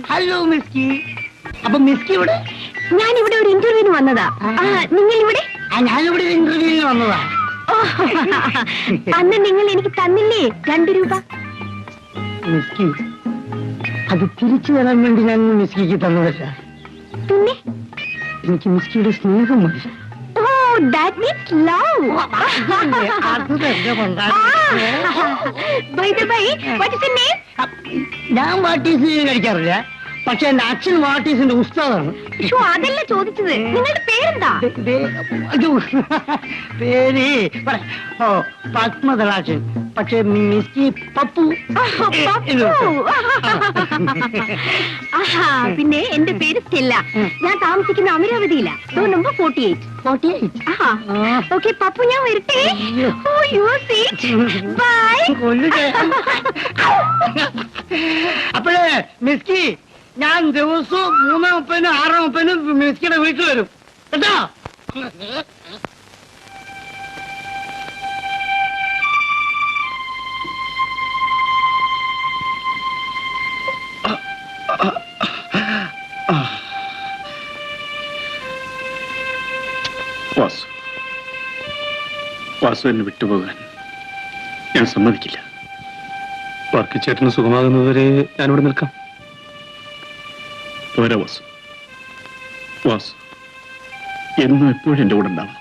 Hello മിസ്കി. അപ്പൊ മിസ്കി ഇവിടെ? ഞാനിവിടെ ഒരു ഇന്റർവ്യൂവിന് വന്നതാ. നിങ്ങൾ ഇവിടെ? ഞാനിവിടെ ഒരു ഇന്റർവ്യൂവിന് വന്നതാ. അന്ന് നിങ്ങൾ എനിക്ക് തന്നില്ലേ 2 രൂപ? മിസ്കി, അത് തിരിച്ചു തരാൻ വേണ്ടി ഞാൻ മിസ്കിക്ക് തന്നതല്ല. പിന്നെ എനിക്ക് മിസ്കിയുടെ സ്നേഹം മതി. That means love. By the way, what is your name? ഞാൻ വാട്ടീസ് കഴിക്കാറില്ല, പക്ഷെ എന്റെ അച്ഛൻ വാട്ടീസിന്റെ ഉസ്താദാണ്. അതല്ല ചോദിച്ചത്, നിങ്ങളുടെ പേരെന്താ? പേര് പത്മതലാക്ഷൻ, പക്ഷെ മിസ്കി പപ്പു. പിന്നെ എന്റെ പേര് സ്റ്റെല്ല. ഞാൻ താമസിക്കുന്ന അമരാവതിയില, നമ്പർ 48. ഓക്കെ പപ്പു, ഞാൻ വരട്ടെ. ബൈ. അപ്പോഴേ മിസ്കി, ഞാൻ ദിവസവും 3:30, 6:30 മിസ്കിയുടെ വീട്ടിൽ വരും കേട്ടോ. വാസു എന്നെ വിട്ടുപോകാൻ ഞാൻ സമ്മതിക്കില്ല. വർക്കിച്ചേട്ടന് സുഖമാകുന്നതുവരെ ഞാനിവിടെ നിൽക്കാം. പോരാ വാസു. വാസു എന്നും എപ്പോഴും എന്റെ കൂടെ ഉണ്ടാവണം,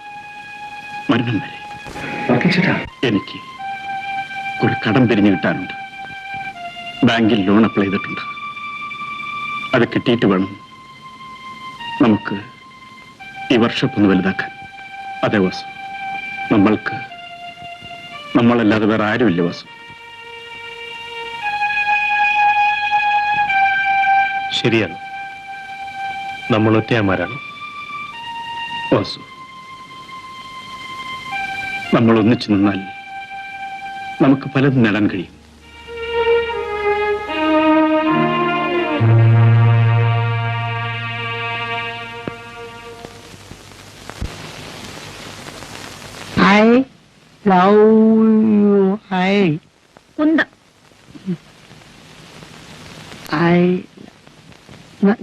മരണം വരെ. എനിക്ക് ഒരു കടം പിരിഞ്ഞു കിട്ടാനുണ്ട്. ബാങ്കിൽ ലോൺ അപ്ലൈ ചെയ്തിട്ടുണ്ട്. അത് കിട്ടിയിട്ട് വേണം നമുക്ക് ഈ വർഷപ്പ് ഒന്ന് വലുതാക്കാൻ. അതെ വാസു, നമ്മളല്ലാതെ വേറെ ആരുമില്ല വാസു. ശരിയാണ്, നമ്മൾ ഒറ്റയാന്മാരാണ് വാസു. നമ്മൾ ഒന്നിച്ചു നിന്നാൽ നമുക്ക് പലതും നേടാൻ കഴിയും.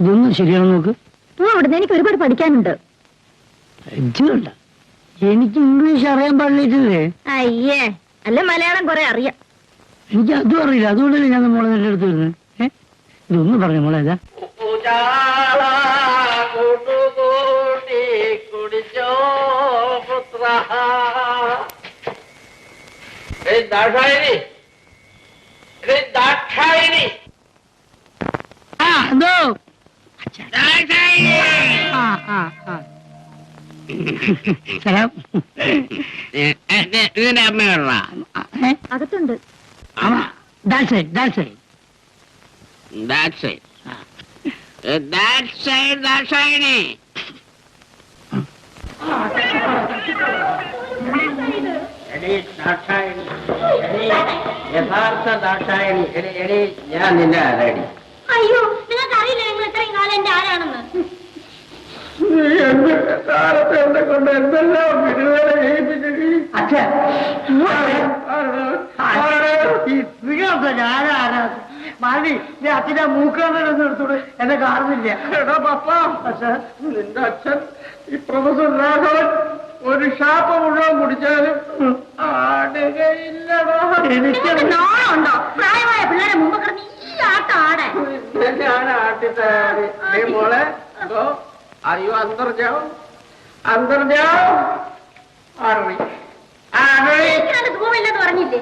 ഇതൊന്നും ശരിയാണോ നോക്ക്. അവിടുന്ന് എനിക്ക് ഒരുപാട് പഠിക്കാനുണ്ട്. എനിക്ക് ഇംഗ്ലീഷ് അറിയാൻ പാടില്ലേ? അയ്യേ, അല്ല മലയാളം കുറെ അറിയാം. എനിക്ക് അതും അറിയില്ല, അതുകൊണ്ടല്ലേ ഞാൻ മോളെ എന്റെ അടുത്ത് വരുന്നത്. ഇതൊന്നും പറഞ്ഞു മോളെ. ഏതാ എന്തോ ഇതിന്റെ അമ്മയുള്ള അകത്തുണ്ട്. യഥാർത്ഥ ദാക്ഷായണി. ഞാൻ നിന്റെ ആരാടി? അയ്യോ, നിങ്ങൾക്ക് അറിയില്ല നിങ്ങൾ ഇത്രയും കാലം എന്റെ ആരാണെന്ന്. കാലത്ത് എന്നെ കൊണ്ട് എന്തെല്ലാം വിടുതല ചെയ്യിപ്പിച്ചു. മാറി അച്ഛനെ മൂക്കാണെന്ന് എടുത്തോട് എന്നെ കാണുന്നില്ല. എടാ പപ്പ, നിന്റെ അച്ഛൻ ഈ പ്രൊഫസർ രാഘവൻ ഒരു ഷാപ്പ് മുഴുവൻ കുടിച്ചാലും ആടുകയില്ലടോ. നാളുണ്ടോ? പ്രായമായ പിള്ളേരെ മുമ്പ് കിടന്ന് ഈ ആട്ടം ആടെ. ഞാൻ ആട്ടിത്തരാടി. നീ മോളെ അയ്യോ, അന്തർജാവും സുഖമില്ലെന്ന് പറഞ്ഞില്ലേ?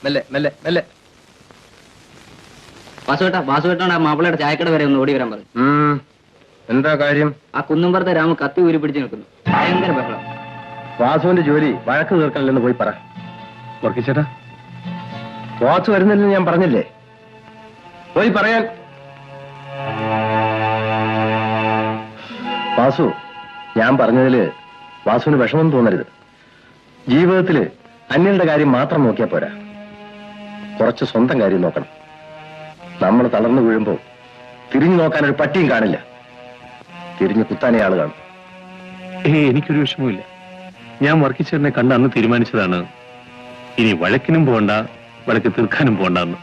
മെല്ലെ മെല്ലെ മെല്ലെ. വാസുവേട്ടനോട് ആ മാപ്പിളയുടെ ചായക്കട വരെ ഒന്ന് ഓടി വരാൻ പറയും. എന്താ കാര്യം? ആ കുന്നുംപുറത്തെ രാമ കത്തി ഊരി പിടിച്ച് നിൽക്കുന്നു. ഭയങ്കര ബഹളം. വാസുവിന്റെ ജോലി വഴക്ക് തീർക്കണില്ലെന്ന് പോയി പറ. വർക്കിച്ചേട്ടാ, വാസു വരുന്നില്ലെന്ന് ഞാൻ പറഞ്ഞില്ലേ? പോയി പറയാൻ. വാസു, ഞാൻ പറഞ്ഞതില് വാസുവിന് വിഷമം തോന്നരുത്. ജീവിതത്തില് അന്യരുടെ കാര്യം മാത്രം നോക്കിയാ പോരാ, കുറച്ച് സ്വന്തം കാര്യം നോക്കണം. നമ്മൾ തളർന്നു വീഴുമ്പോ തിരിഞ്ഞു നോക്കാൻ ഒരു പട്ടിയും കാണില്ല, തിരിഞ്ഞു കുത്താനേ ആള് കാണും. എനിക്കൊരു വിഷമവുമില്ല. ഞാൻ വർക്കിച്ചേട്ടനെ കണ്ട് അന്ന് തീരുമാനിച്ചതാണ് ഇനി വഴക്കിനും പോകണ്ട, വഴക്ക് തീർക്കാനും പോകണ്ടെന്ന്.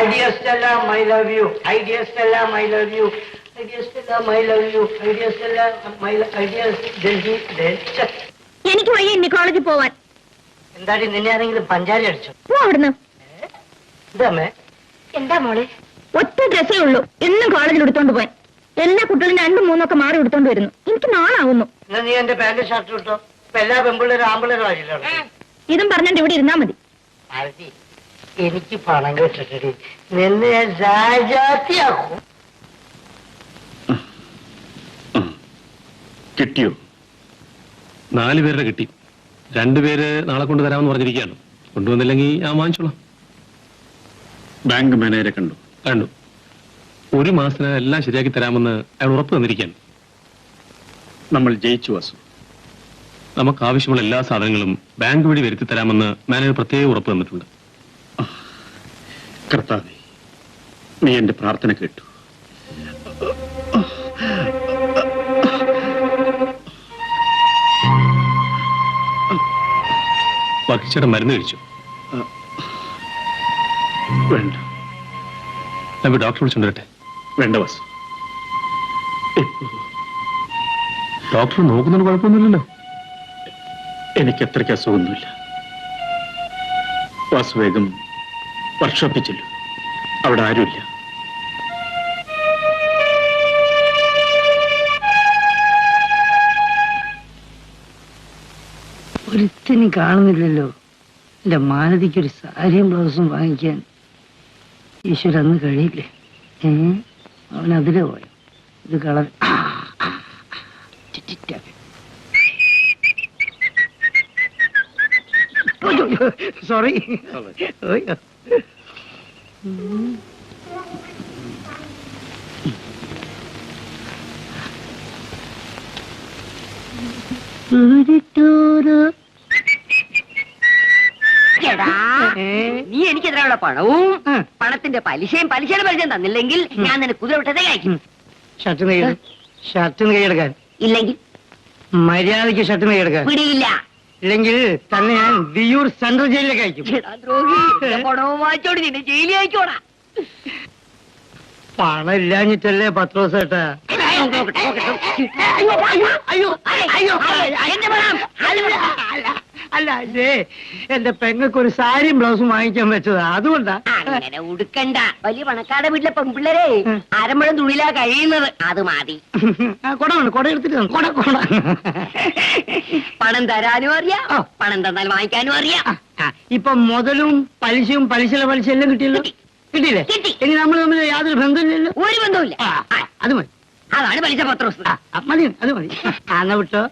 Idea Stella, I love you. Idea Stella, I love you. Idea Stella, I love you. Idea Stella, idea Delhi, Delhi. എനിക്ക് വയ്യ ഇനി കോളേജിൽ പോവാൻ. എന്താടി നിന്നെ ആരെങ്കിലും പഞ്ചാരി അടിച്ചോ? പോ അവിടുന്ന്. ഇതമ്മേ എന്താ മോളെ? ഒറ്റ ഡ്രസ്സേ ഉള്ളൂ, എന്നും കോളേജിൽ എടുത്തോണ്ട് പോവാൻ. എല്ലാ കുട്ടികളും 2, 3 ഒക്കെ മാറി എടുത്തോണ്ട് വരുന്നു. എനിക്ക് നാളാവുന്നു. എന്നാ നീ എന്റെ പാന്റ് ഷർട്ട് ഇട്ടോ. ഇപ്പൊ എല്ലാ പെമ്പിള്ളേരും ആമ്പിള്ളേരും ആയില്ലോ. ഇതും പറഞ്ഞിട്ട് ഇവിടെ ഇരുന്നാ മതി. ഭാരതി, എനിക്ക് പണം കിട്ടട്ടെ, നിന്നെ ഞാൻ രാജാത്തിയാക്കും. കിട്ടിയോ? 4 പേരുടെ കിട്ടി. 2 പേര് നാളെ കൊണ്ടുതരാമെന്ന് പറഞ്ഞിരിക്കുകയാണ്. കൊണ്ടുവന്നില്ലെങ്കിൽ ഞാൻ വാങ്ങിച്ചോളാം. ബാങ്ക് മാനേജരെ കണ്ടു? കണ്ടു. 1 മാസത്തിന് എല്ലാം ശരിയാക്കി തരാമെന്ന് അയാൾ ഉറപ്പ് തന്നിരിക്കുകയാണ്. നമ്മൾ ജയിച്ചു വാസു. നമുക്ക് ആവശ്യമുള്ള എല്ലാ സാധനങ്ങളും ബാങ്ക് വഴി വരുത്തി തരാമെന്ന് മാനേജർ പ്രത്യേകം ഉറപ്പ് തന്നിട്ടുണ്ട്. കർത്താവേ, നീ എന്റെ പ്രാർത്ഥന കേട്ടു. വർക്കിച്ചേട്ടൻ മരുന്ന് കഴിച്ചു? വേണ്ട. ഞാൻ ഡോക്ടർ വിളിച്ചുകൊണ്ടിരട്ടെ? വേണ്ട വാസു. ഡോക്ടർ നോക്കുന്നതിന് കുഴപ്പമൊന്നുമില്ലല്ലോ. എനിക്ക് അത്രയ്ക്ക് അസുഖമൊന്നുമില്ല. വാസു വേഗം വർക്ക്ഷോപ്പിൽ ചെല്ലു. അവിടെ ആരുമില്ല. ഒരുത്തിനും കാണുന്നില്ലല്ലോ. എന്റെ മാനതിക്കൊരു സാരിയും ബ്ലൗസും വാങ്ങിക്കാൻ ഈശ്വര അന്ന് കഴിയില്ലേ? അവൻ അതിലെ പോയോ? ഇത് കളർ സോറി. നീ എനിക്കെതിരെയുള്ള പണവും പണത്തിന്റെ പലിശയും പലിശയും തന്നില്ലെങ്കിൽ ഞാൻ നിനക്ക് കുതിര വിട്ടതേ കഴിക്കും. ഷർട്ടിന് കൈയെടുക്കാൻ ഇല്ലെങ്കിൽ മര്യാദയ്ക്ക് ഷർട്ടിന് കൈയെടുക്കാൻ പിടിയില്ല. ഇല്ലെങ്കിൽ തന്നെ ഞാൻ വിയൂർ സെൻട്രൽ ജയിലിലേക്ക് അയക്കും. പണവും വാങ്ങിച്ചോട് നിന്നെ ജയിലിൽ അയച്ചോടാ. പണം ഇല്ലാഞ്ഞിട്ടല്ലേ പത്രോസ് ചേട്ടാ? അല്ല അല്ലേ, എന്റെ പെങ്ങൾക്ക് ഒരു സാരിയും ബ്ലൗസും വാങ്ങിക്കാൻ വെച്ചതാ, അതുകൊണ്ടാ. അങ്ങനെ ഉടുക്കണ്ട. വലിയ പണക്കാരുടെ വീട്ടിലെ പെൺപിള്ളേരെ അരമ്പഴം തുണിയിലാ കഴിയുന്നത്. അത് മതി. കൊട വേണം, കൊട എടുത്തിട്ട് കൊട കൊട. പണം തരാനും അറിയാം, പണം തന്നാൽ വാങ്ങിക്കാനും അറിയാം. ഇപ്പൊ മുതലും പലിശയും പലിശയിലെ പലിശ എല്ലാം കിട്ടിയല്ലോ. കിട്ടിയില്ലേ? കിട്ടി. ഇനി നമ്മൾ തമ്മിൽ യാതൊരു ബന്ധമില്ലല്ലോ. ഒരു ബന്ധവുമില്ല. അത് മതി. അതാണ് പലിശ പത്രോസ്. മതി, അത് മതി. എന്നാ വിട്ടോ.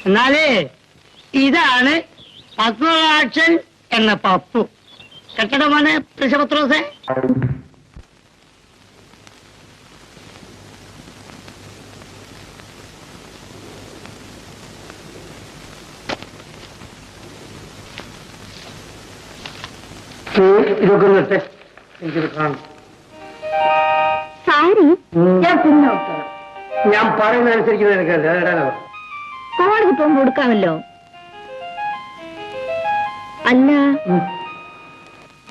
എന്നാലേ ഇതാണ് പത്മരാക്ഷൻ എന്ന പപ്പു. കെട്ടിടമാണ് പലിശ പത്രോസേ. ഇതൊക്കെ നിർത്തെ, എനിക്കിത് കാണും. സാരി ഞാൻ പിന്നെ നോക്കാം. ഞാൻ പറയുന്നതനുസരിക്കുന്നത് എനിക്കല്ല. കോളേജിൽ പോകുമ്പോ കൊടുക്കാമല്ലോ. അല്ല,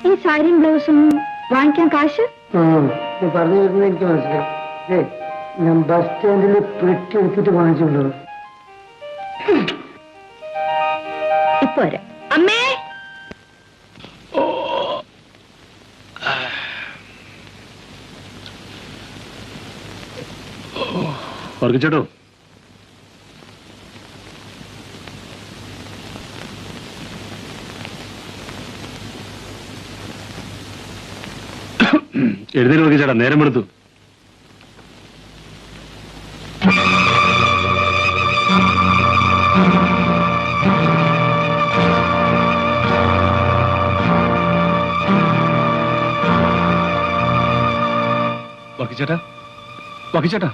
ഈ സാരിയും ബ്ലൗസും വാങ്ങിക്കാൻ കാശ്? പറഞ്ഞു വരുന്നത് എനിക്ക് മനസ്സിലായി. ഞാൻ ബസ് സ്റ്റാൻഡിൽ പെട്ടി എടുത്തിട്ട് വാങ്ങിച്ചുള്ളൂ. ഇപ്പൊ വരാം. അമ്മേ, വർക്കിച്ചേട്ടോ, എഴുന്നേറ്റ് വർക്കിച്ചേട്ടാ, നേരം എടുത്തു. വർക്കിച്ചേട്ടാ, വർക്കിച്ചേട്ടാ,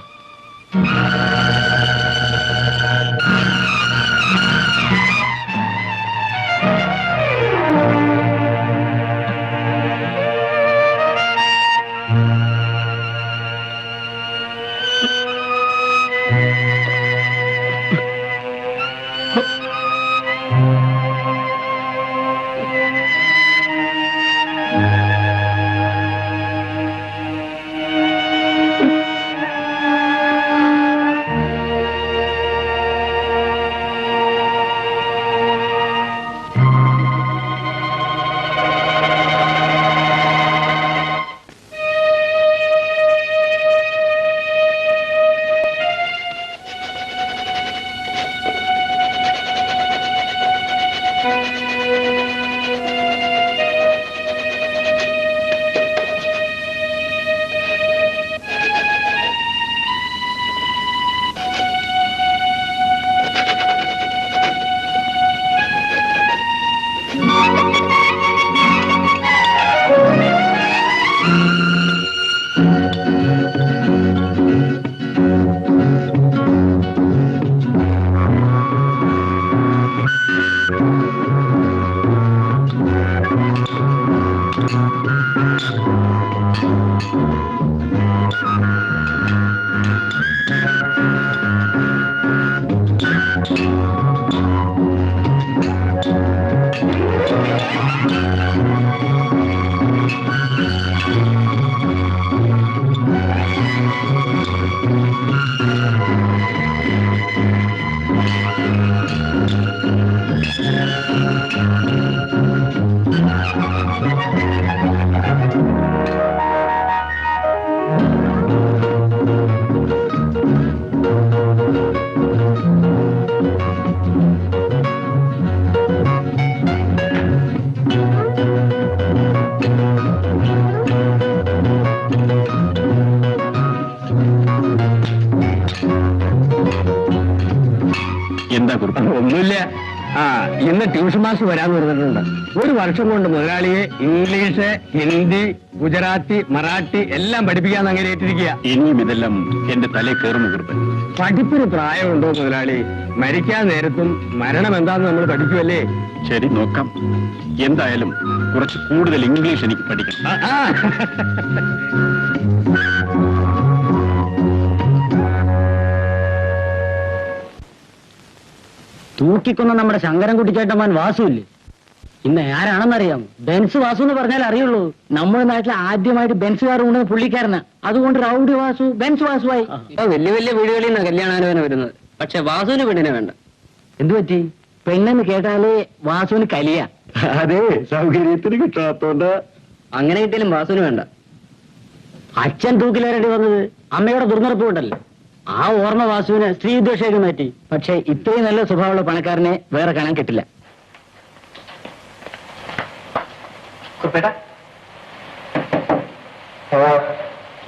എന്താ കുറിപ്പ്? ഒന്നുമില്ല. ഇന്ന് ട്യൂഷൻ മാസ്റ്റർ വരാൻ പറഞ്ഞിട്ടുണ്ട്. ഒരു വർഷം കൊണ്ട് മുതലാളിയെ ഇംഗ്ലീഷ്, ഹിന്ദി, ഗുജറാത്തി, മറാഠി എല്ലാം പഠിപ്പിക്കാൻ അങ്ങനെ ഏറ്റിരിക്കുക. ഇനിയും ഇതെല്ലാം എന്റെ തലേ കയറുന്നു കുറിപ്പൻ. പഠിപ്പിന് പ്രായമുണ്ടോ മുതലാളി? മരിക്കാൻ നേരത്തും മരണം എന്താന്ന് നമ്മൾ പഠിക്കുമല്ലേ? ശരി, നോക്കാം. എന്തായാലും കുറച്ച് കൂടുതൽ ഇംഗ്ലീഷ് എനിക്ക് പഠിക്കണം. തൂക്കിക്കൊന്ന നമ്മുടെ ശങ്കരൻകുട്ടി ചേട്ടന്മാൻ വാസുല്ലേ, ഇന്ന് ആരാണെന്നറിയാമോ? ബെൻസ് വാസു എന്ന് പറഞ്ഞാൽ അറിയുള്ളൂ. നമ്മുടെ നാട്ടിൽ ആദ്യമായിട്ട് ബെൻസുകാർ കൊണ്ടുവന്ന പുള്ളിക്കാരനാ. അതുകൊണ്ട് റൗഡി വാസു ബെൻസ് വാസുവായി. വലിയ വലിയ വീടുകളിൽ നിന്ന് കല്യാണാലോചന വരുന്നത്. പക്ഷെ വാസുവിന് പെണ്ണിനെ വേണ്ട. എന്തു പറ്റി? പെണ്ണെന്ന് കേട്ടാലേ വാസുവിന് കലിയ. അതെ, സൗകര്യത്തിന് കിട്ടാത്തോണ്ട്. അങ്ങനെ കിട്ടിയാലും വാസുവിന് വേണ്ട. അച്ഛൻ തൂക്കിലേറേണ്ടി വന്നത് അമ്മയുടെ ദുർനിറപ്പ് കൊണ്ടല്ലേ. ആ ഓർമ്മ വാസുവിന് സ്ത്രീദ്വേഷേക്ക് മാറ്റി. പക്ഷെ ഇത്രയും നല്ല സ്വഭാവമുള്ള പണക്കാരനെ വേറെ കാണാൻ കിട്ടില്ല.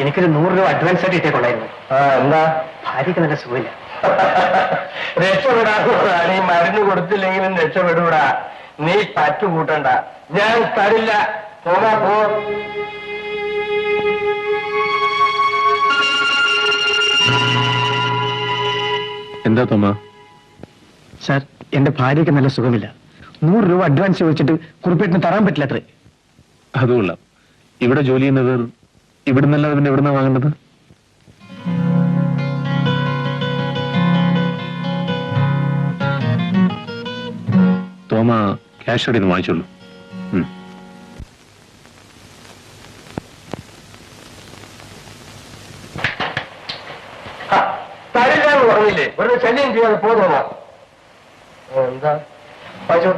എനിക്കൊരു 100 രൂപ അഡ്വാൻസ് ആയിട്ട് ഇട്ടേക്കൊള്ളായിരുന്നു. എന്താ? ഭാര്യക്ക് നല്ല സുഖമില്ല. രക്ഷപ്പെടാ. നീ മരുന്ന് കൊടുത്തില്ലെങ്കിലും രക്ഷപ്പെടൂടാ. നീ പറ്റു കൂട്ടണ്ട. ഞാൻ തരില്ല. പോകാ പോ. എന്താ തോമ? സാർ, എന്റെ ഭാര്യയ്ക്ക് നല്ല സുഖമില്ല. 100 രൂപ അഡ്വാൻസ് ചോദിച്ചിട്ട് കുറിപ്പേട്ടിന് തരാൻ പറ്റില്ല അത്രേ. അതുകൊള്ളാം. ഇവിടെ ജോലി ചെയ്യുന്നവർ ഇവിടുന്നല്ലാതെ പിന്നെ എവിടുന്നാ വാങ്ങേണ്ടത്? തോമ ക്യാഷ് അവിടെ നിന്ന് വാങ്ങിച്ചോളൂ. തരില്ലാന്ന് പറഞ്ഞില്ലേ? ഒരു ശല്യം ചെയ്യാതെ പോകാം. എന്താ വായിച്ചോ?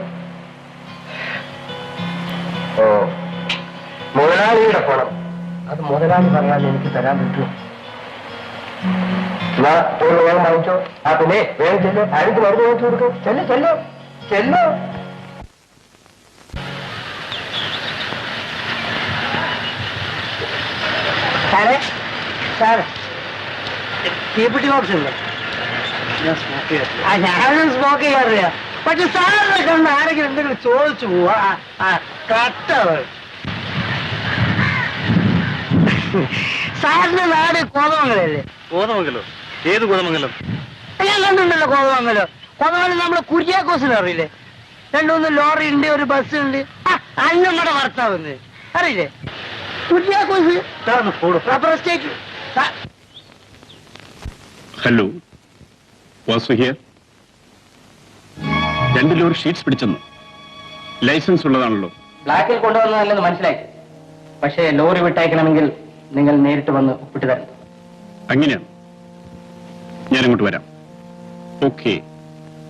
ഓ, മുതലാളിയുടെ പണം. അത് മുതലാളി പറഞ്ഞാൽ എനിക്ക് തരാൻ പറ്റൂ. എന്നാ ഒരു വേഗം വാങ്ങിച്ചോ. പിന്നെ വേഗം ചെല്ലോ. ആർക്ക് മരുന്ന് വാങ്ങിച്ചു കൊടുക്കും. ചെല്ലോ ചെല്ലോ ചെല്ലോ. സാറേ, സാർ തീപ്പെട്ടി ബോക്സ് ഇല്ലേ? ഞാനും സ്മോക്ക് ചെയ്യാറില്ല. പക്ഷെ സാറിനെ കണ്ട് ആരെങ്കിലും എന്തെങ്കിലും ചോദിച്ചു പോവാ. കട്ട സാറിന്റെ നാട് കോതമംഗലല്ലേ? കോതമംഗലോ? ഏത് കോതമംഗലം? ഞാൻ കണ്ടിട്ടുണ്ടല്ലോ കോതമംഗലം. കോതമംഗലം നമ്മളെ കുര്യാക്കോസിന് അറിയില്ലേ? 2-3 ലോറി ഉണ്ട്, ഒരു ബസ് ഉണ്ട്. അന്നമ്മടെ ഭർത്താവ് അറിയില്ലേ? Kuriakose rubber estate. Hello, Vasu here. 2 lorry sheets പിടിച്ചെന്നു. ലൈസൻസ് ഉള്ളതാണല്ലോ. ബ്ലാക്കിൽ കൊണ്ടുവന്നതല്ലെന്ന് മനസ്സിലായി. പക്ഷേ ലോറി വിട്ടയക്കണമെങ്കിൽ നിങ്ങൾ നേരിട്ട് വന്ന് ഒപ്പിട്ട് തരണം. അങ്ങനെയാണ്. ഞാനങ്ങോട്ട് വരാം. ഓക്കെ.